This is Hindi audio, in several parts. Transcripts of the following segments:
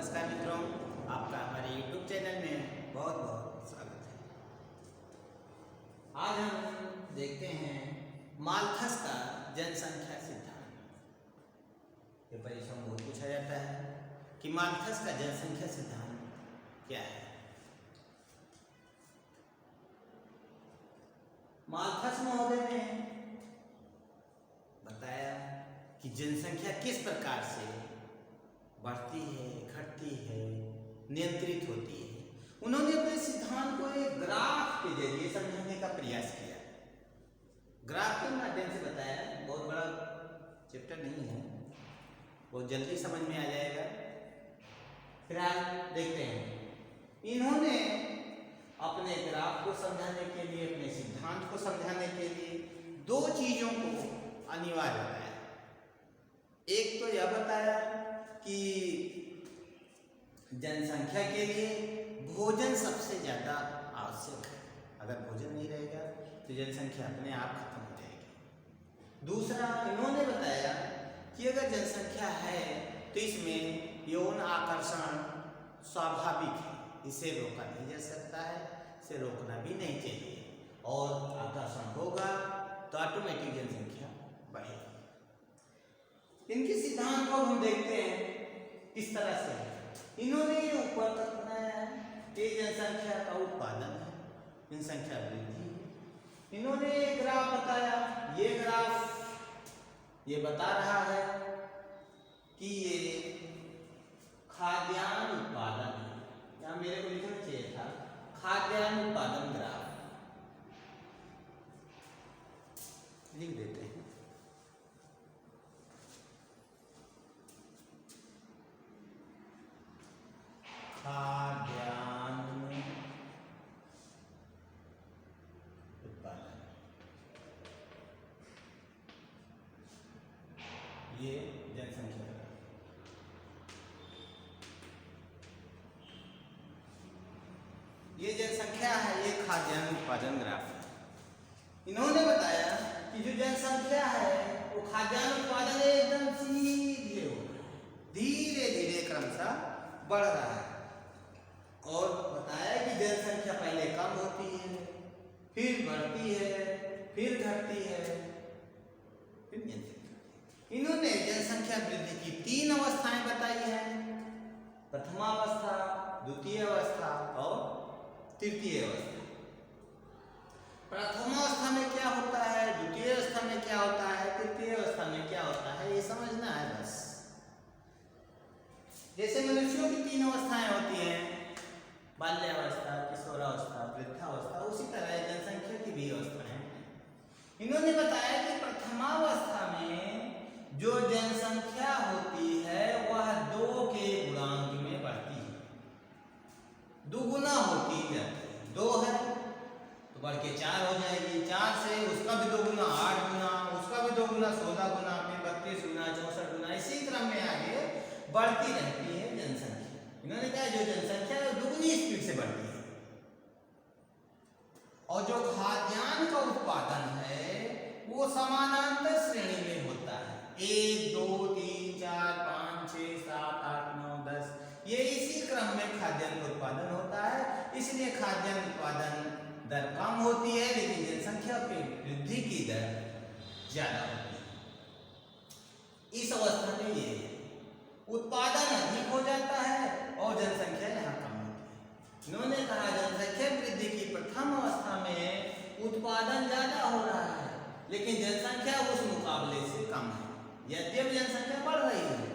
नमस्कार मित्रों, आपका हमारे YouTube चैनल में बहुत बहुत स्वागत है। आज हम देखते हैं माल्थस का जनसंख्या सिद्धांत। ये परीक्षा में बहुत पूछा जाता है कि माल्थस का जनसंख्या सिद्धांत क्या है। माल्थस महोदय ने बताया कि जनसंख्या किस प्रकार से बढ़ती है, घटती है, नियंत्रित होती है। उन्होंने अपने सिद्धांत को एक ग्राफ के जरिए समझाने का प्रयास किया। ग्राफ के माध्यम से बताया, बहुत बड़ा चैप्टर नहीं है, बहुत जल्दी समझ में आ जाएगा। फिलहाल देखते हैं। इन्होंने अपने ग्राफ को समझाने के लिए, अपने सिद्धांत को समझाने के लिए दो चीजों को अनिवार्य बताया। एक तो यह बताया कि जनसंख्या के लिए भोजन सबसे ज़्यादा आवश्यक है। अगर भोजन नहीं रहेगा तो जनसंख्या अपने आप खत्म हो जाएगी। दूसरा, इन्होंने बताया कि अगर जनसंख्या है तो इसमें यौन आकर्षण स्वाभाविक है, इसे रोका नहीं जा सकता है, इसे रोकना भी नहीं चाहिए, और आकर्षण होगा तो ऑटोमेटिक जनसंख्या बढ़ेगी। इनके सिद्धांत को हम देखते हैं इस तरह से। इन्होंने ये ऊपर तक बनाया है कि जनसंख्या का उत्पादन है, जनसंख्या वृद्धि है। इन्होंने एक ग्राफ बताया। ये ग्राफ ये बता रहा है कि ये खाद्यान्न उत्पादन है। यहाँ मेरे को लिखना चाहिए था खाद्यान्न उत्पादन ग्राफ, लिख देते हैं। खाद्यान्न उत्पादन, ये जनसंख्या है। ये जनसंख्या है, ये खाद्यान्न उत्पादन ग्राफ है। इन्होंने बताया कि जो जनसंख्या है वो खाद्यान्न उत्पादन एकदम सीधे हो रहा है, धीरे धीरे क्रमशः बढ़ रहा है। और बताया कि जनसंख्या पहले कम होती है, फिर बढ़ती है, फिर घटती है, फिर नियंत्रित। इन्होंने जनसंख्या वृद्धि की 3 अवस्थाएं बताई हैं: प्रथमावस्था, द्वितीय अवस्था और तृतीय अवस्था। प्रथमावस्था में क्या होता है, द्वितीय अवस्था में क्या होता है, तृतीय अवस्था में क्या होता है, ये समझना है बस। जैसे मनुष्यों की 3 अवस्थाएं होती हैं, बाल्यावस्था, किशोरावस्था, वृद्धावस्था, उसी तरह जनसंख्या की भी अवस्थाएं हैं। इन्होंने बताया कि प्रथमावस्था में जो जनसंख्या होती है वह 2 के गुणांक में बढ़ती है, दुगुना होती जाती है। 2 है तो बढ़ के 4 हो जाएगी, 4 से उसका भी 2 गुना 8 गुना, उसका भी 2 गुना 16 गुना, फिर 32 गुना, 64 गुना, इसी क्रम में आगे बढ़ती रहती है जनसंख्या। इन्होंने कहा जो जनसंख्या है दुगनी स्पीड से बढ़ती है। और जो खाद्यान्न का उत्पादन है वो समानांतर श्रेणी में होता है। 1 2 3 4 5 6 7 8 9 10, ये इसी क्रम में खाद्यान्न का उत्पादन होता है। इसलिए खाद्यान्न उत्पादन दर कम होती है, लेकिन जनसंख्या की वृद्धि की दर ज्यादा होती है। इस अवस्था में ये उत्पादन अधिक हो जाता है और जनसंख्या यहाँ कम होती है। इन्होंने कहा जनसंख्या वृद्धि की प्रथम अवस्था में उत्पादन ज्यादा हो रहा है, लेकिन जनसंख्या उस मुकाबले से कम है। यद्यपि जनसंख्या बढ़ रही है,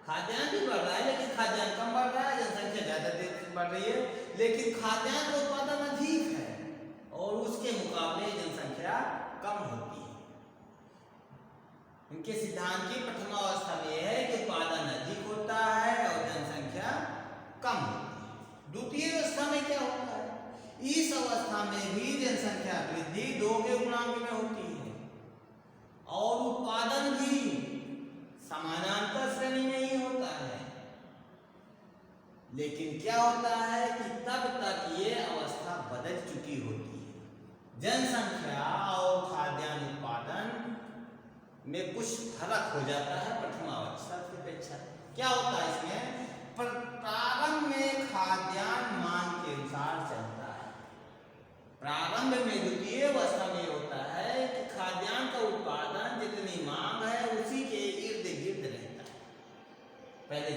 खाद्यान्न भी बढ़ रहा है, लेकिन खाद्यान्न कम बढ़ रहा है, जनसंख्या ज्यादा तेज से बढ़ रही है, लेकिन खाद्यान्न का उत्पादन अधिक है और उसके मुकाबले जनसंख्या कम होती है। इनके सिद्धांत की प्रथमावस्था में यह है कि उत्पादन अधिक होता है और जनसंख्या कम होती है। द्वितीय अवस्था में क्या होता है, इस अवस्था में भी जनसंख्या वृद्धि 2 के गुणांक में होती है और उत्पादन भी समानांतर श्रेणी में ही होता है। लेकिन क्या होता है कि तब तक ये अवस्था बदल चुकी होती है, जनसंख्या और खाद्यान्न उत्पादन में कुछ फर्क हो जाता है प्रथमावस्था की अपेक्षा। क्या होता है इसमें,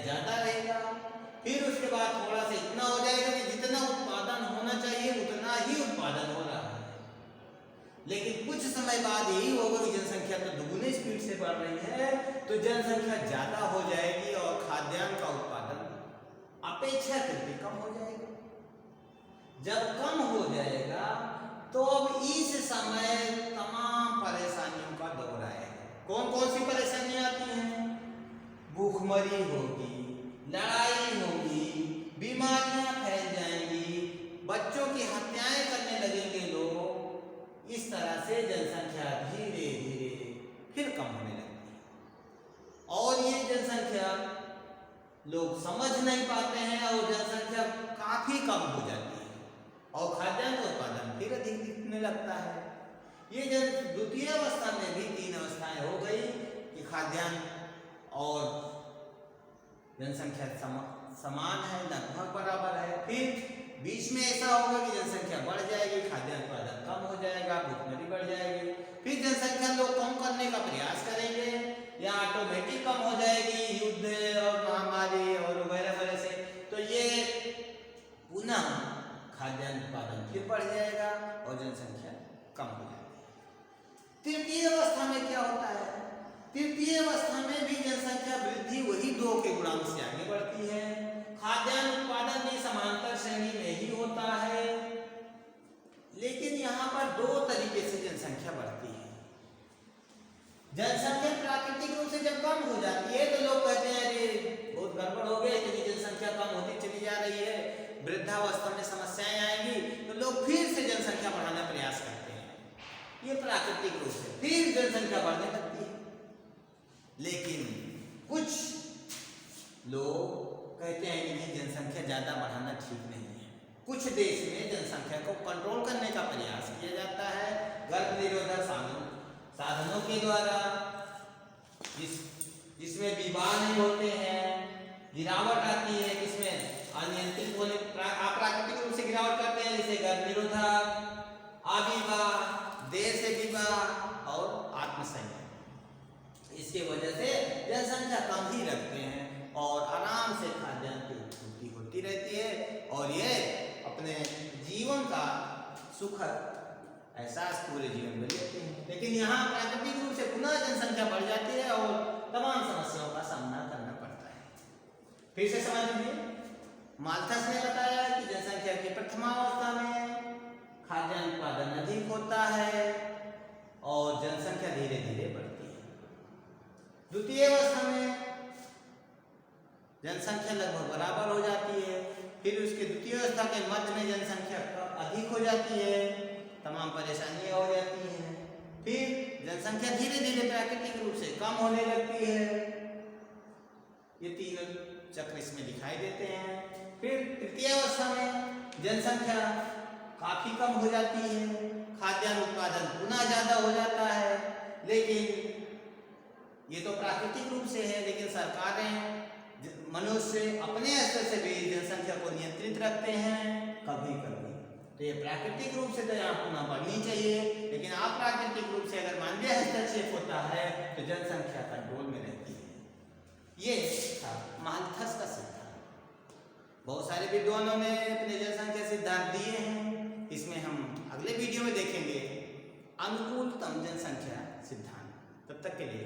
ज्यादा रहेगा। फिर उसके बाद थोड़ा सा इतना हो जाएगा कि जितना उत्पादन होना चाहिए उतना ही उत्पादन हो रहा है, लेकिन कुछ समय बाद यही होगा कि जनसंख्या तो दुगुने स्पीड से बढ़ रही है, तो जनसंख्या ज्यादा हो जाएगी और खाद्यान्न का उत्पादन अपेक्षाकृत कम हो जाएगा। जब कम हो जाएगा तो अब इस समय तमाम परेशानियों का दौर आएगा। कौन कौन सी परेशानियां आती हैं? भूखमरी होगी, लड़ाई होगी, बीमारियां फैल जाएंगी, बच्चों की हत्याएं करने लगेंगे लोग। इस तरह से जनसंख्या धीरे धीरे फिर कम होने लगती है और ये जनसंख्या लोग समझ नहीं पाते हैं और जनसंख्या काफी कम हो जाती है और खाद्यान्न का उत्पादन फिर अधिक दिखने लगता है। ये द्वितीय अवस्था में भी 3 अवस्थाएं हो गई कि खाद्यान्न और जनसंख्या समान है, लगभग बराबर है। फिर बीच में ऐसा होगा कि जनसंख्या बढ़ जाएगी, खाद्यान्न उत्पादन कम हो जाएगा, भूखमरी बढ़ जाएगी। फिर जनसंख्या लोग कम करने का प्रयास करेंगे या ऑटोमेटिक कम हो जाएगी युद्ध और महामारी और वगैरह वगैरह से, तो ये पुनः खाद्यान्न उत्पादन फिर बढ़ जाएगा और जनसंख्या कम हो जाएगी। तृतीय अवस्था में क्या होता है? तृतीय अवस्था में भी जनसंख्या वृद्धि वही 2 के गुणांक से आगे बढ़ती है। खाद्यान्न उत्पादन भी समांतर श्रेणी में ही होता है, लेकिन यहाँ पर 2 तरीके से जनसंख्या बढ़ती है। जनसंख्या प्राकृतिक रूप से जब कम हो जाती है तो लोग कहते हैं अरे बहुत गड़बड़ हो गया, इतनी जनसंख्या कम होती चली जा रही है, वृद्धावस्था में समस्याएं आएंगी, तो लोग फिर से जनसंख्या बढ़ाने का प्रयास करते हैं। ये प्राकृतिक रूप से फिर जनसंख्या बढ़ने लगती है। लेकिन कुछ लोग कहते हैं कि जनसंख्या ज्यादा बढ़ाना ठीक नहीं है। कुछ देश में जनसंख्या को कंट्रोल करने का प्रयास किया जाता है गर्भ निरोधक साधनों के द्वारा, जिसमें विवाह नहीं होते हैं, गिरावट आती है, जिसमें अनियंत्रित होने अप्राकृतिक रूप से गिरावट करते हैं, जैसे गर्भ निरोधक, अविवाह, देर से विवाह और आत्मसंयम। इसके वजह से जनसंख्या कम ही रखते हैं और आराम से खाद्यान्न की पूर्ति होती रहती है और ये अपने जीवन का सुखद एहसास पूरे जीवन में लेते हैं। लेकिन यहाँ प्राकृतिक रूप से पुनः जनसंख्या बढ़ जाती है और तमाम समस्याओं का सामना करना पड़ता है। फिर से समझ लीजिए, माल्थस ने बताया कि जनसंख्या की प्रथमावस्था में खाद्यान्न उत्पादन अधिक होता है और जनसंख्या धीरे धीरे बढ़ती है। द्वितीय अवस्था में जनसंख्या लगभग बराबर हो जाती है। फिर उसके द्वितीय अवस्था के मध्य में जनसंख्या अधिक हो जाती है, तमाम परेशानियां हो जाती हैं। फिर जनसंख्या धीरे धीरे प्राकृतिक रूप से कम होने लगती है। ये 3 चक्र इसमें दिखाई देते हैं। फिर तृतीय अवस्था में जनसंख्या काफी कम हो जाती है, खाद्यान्न उत्पादन पुनः ज्यादा हो जाता है, लेकिन ये तो प्राकृतिक रूप से है, लेकिन सरकारें मनुष्य अपने स्तर से भी जनसंख्या को नियंत्रित रखते हैं कभी कभी। तो ये प्राकृतिक रूप से तो यहाँ पुनः बढ़नी चाहिए, लेकिन अप्राकृतिक रूप से अगर मानवीय हस्तक्षेप होता है तो जनसंख्या कंट्रोल में रहती है। ये था माल्थस का सिद्धांत। बहुत सारे विद्वानों ने अपने जनसंख्या सिद्धांत दिए हैं, इसमें हम अगले वीडियो में देखेंगे अनुकूलतम जनसंख्या सिद्धांत। तब तक के लिए